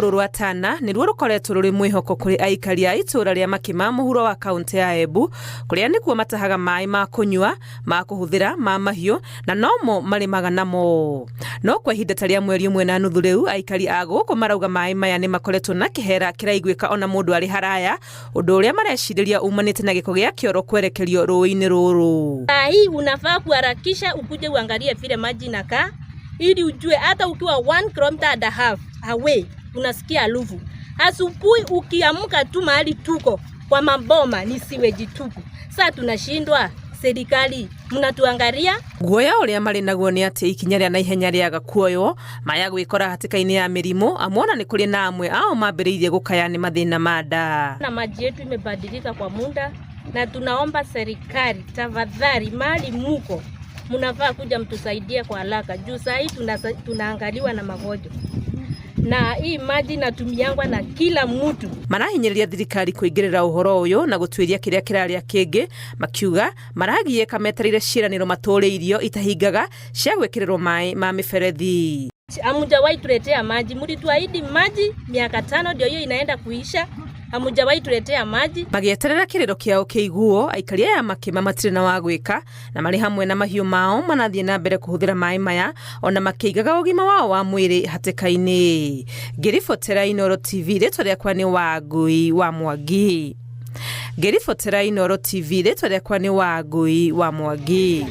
ruru rwa Tana nirwo rukoretwo ruri mwihoko kuri aikari a itura ria Makima muhuro wa kaunti ya Embu kuria nikuo matahaga mai ma kunywa ma kuhuthira ma mahiu na nomo marimaga namo no kwa ihinda taria mweri umwe na nuthu riu aikari a guku marauga mai maya ni makoretwo na kihera kiraiguika ona mundu ari haraya undu uria marecidiria umanite na giko gia kioro kwerekerio ruini ruru. Hii unafaa kuharakisha ukuje uangalie vile maji inakaa ili ujue hata ukiwa 1.5 km away unasikia harufu. Asubuhi ukiamka tu mahali tuko kwa maboma ni siweji tupu. Sasa tunashindwa, serikali mnatuangalia. Guoya uria mari naguo ni ati ikinya ria naihenya riaga kuoyo maya gwikora hatikaini ya mirimo amwona ni kuri na amwe ao mambiriirie gukaya ni mathina mada. Na maji yetu imebadilika kwa muda na tunaomba serikali tafadhali mali muko mnafaa kuja mtusaidie kwa haraka juu saa hii tunaangaliwa na magonjwa na hii maji natumiangwa na kila mtu. Marahinyiriria thirikari kuingirira uhoro uyu na gutwiria kiria kiraria kingi makiuga maragiye kametereire ciraniro maturiirio itahingaga cia gwekererwo mai ma miferethi. Hamujawahi tuletea maji, mlituahidi maji miaka 5 ndio hiyo inaenda kuisha. Hamujawahi tuletea maji. Magieterera kiriro kiao kiiguo aikari ya Makima matire na wagwika na mari hamwe na mahiu mao manathie na mbere kuhuthira mai maya ona makiigaga ugima wao wa mwiri hatikaini. Ngiribotera Inooro TV ritwa riakwa ni Wangui wa Mwangi. Ngiribotera Inooro TV ritwa riakwa ni Wangui wa Mwangi.